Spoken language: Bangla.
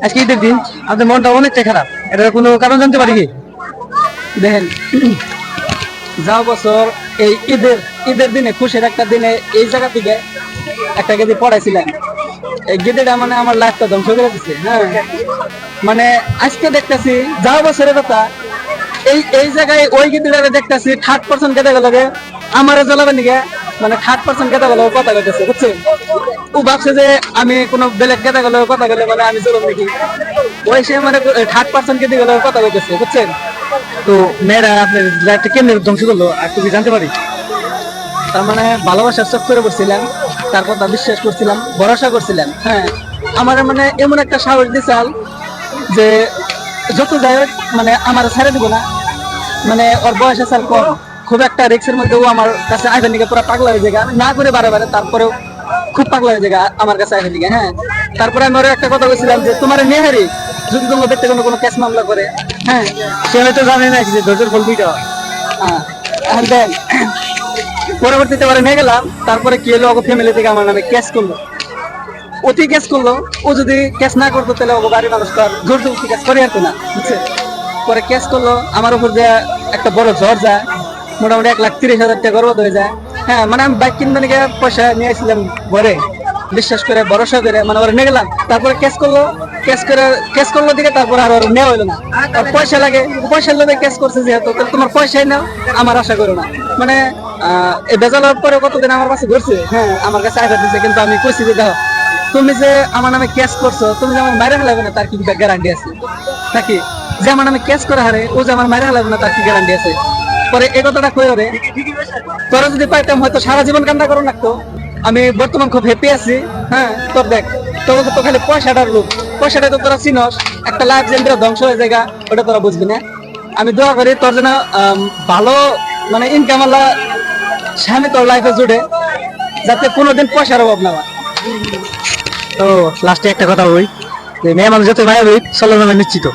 আজকে ঈদের দিন, আপনার মনটা অনেকটা খারাপ, এটার কোনো কারণ জানতে পারি কি? দেখেন, যাও বছর এই ঈদের ঈদের দিনে, খুশির একটা দিনে এই জায়গা থেকে একটা গেদি পড়াইছিলাম। এই গেদিটা মানে আমার লাইফটা ধ্বংস করে দিচ্ছে। হ্যাঁ, মানে আজকে দেখতেছি যাও বছরের কথা, এই এই জায়গায় ওই গেদিটা দেখতেছি 30% গেদে গেল আমার জ্বলাবেন দিকে, মানে 30% গেদা গেল কথা কইতেছে, বুঝছেন? ও ভাবছে যে আমি কোনো বেলেগ গেদা গেল কথা বলে মানে আমি জ্বলব নাকি, ওই সে মানে 30% গেদে গেল কথা কইতেছে, বুঝছেন? তো মেয়েরা আপনার লাইফটা কেমনে ধ্বংস করলো আর কি জানতে পারি? তার মানে ভালোবাসার চোখ করে পড়ছিলাম, তার কথা বিশ্বাস করছিলাম, ভরসা করছিলাম। হ্যাঁ, আমার মানে এমন একটা সাহস দিছাল যে যত যাই হোক মানে আমার ছেড়ে দিব না। মানে ওর বয়স আছে আর কম, খুব একটা রিক্সের মধ্যে ও আমার কাছে আইভেন দিকে পুরো পাগলা হয়ে যায়, আমি না করে বারে বারে, তারপরেও খুব পাগলা হয়ে যায় আমার কাছে আইভেন দিকে। হ্যাঁ, তারপরে আমি ওর একটা কথা বলছিলাম যে তোমার নেহারি যদি তোমার ব্যক্তি কোনো কেস মামলা করে, হ্যাঁ, সে হয়তো জানে না যে ধৈর্যের ফল দুইটা হয়। হ্যাঁ, দেন পরবর্তীতে ওরা নিয়ে গেলাম। তারপরে কি হলো, ওকে ফ্যামিলি থেকে আমার নামে কেস করলো, অতি কেস করলো। ও যদি কেস না করতো তাহলে ওকে বাড়ির মানুষ তো আর জোর জবরদস্তি কেস করে আর না, বুঝছে? পরে কেস করলো, আমার উপর যে একটা বড় ঝড় যায়, মোটামুটি 1,30,000 টাকা বরবাদ হয়ে যায়। হ্যাঁ, মানে আমি বাইক কিনতে নিয়ে পয়সা নিয়ে আসছিলাম ঘরে, বিশ্বাস করে ভরসা করে মানে ওরা নিয়ে গেলাম। তারপরে কেস করলো দিকে, তারপরে আর ওর নেওয়া হলো না। আর পয়সা লাগে, পয়সার লোভে কেস করছে যেহেতু, তাহলে তোমার পয়সাই নাও, আমার আশা করো না। মানে এই বেজালার পরে কতদিন আমার কাছে ঘুরছে। হ্যাঁ, আমার কাছে আইফা দিচ্ছে, কিন্তু আমি কইছি যে দেখো, তুমি যে আমার নামে কেস করছো, তুমি যে আমার মাইরে ফেলাবে না তার কি গ্যারান্টি আছে নাকি? যে আমার নামে কেস করে হারে, ও যে আমার মাইরে ফেলাবে না তার কি গ্যারান্টি আছে? পরে এই কথাটা কই রে, তোরা যদি পাইতাম হয়তো সারা জীবন কান্না করো লাগতো। আমি বর্তমান খুব হ্যাপি আছি। হ্যাঁ, তোর দেখ, তোর তো খালি পয়সাটার লোক, পয়সাটা তো তোরা চিনস, একটা লাইফ যেটা ধ্বংস হয়ে যায়, ওটা তোরা বুঝবি না। আমি দোয়া করি তোর যেন ভালো মানে ইনকাম আল্লাহ স্বামী তোর লাইফে জুড়ে, যাতে কোনোদিন পয়সার অভাব না হয়। তো লাস্টে একটা কথা বই, যে মেয়ে মানুষ যত ভাই হই চলো না নিশ্চিত।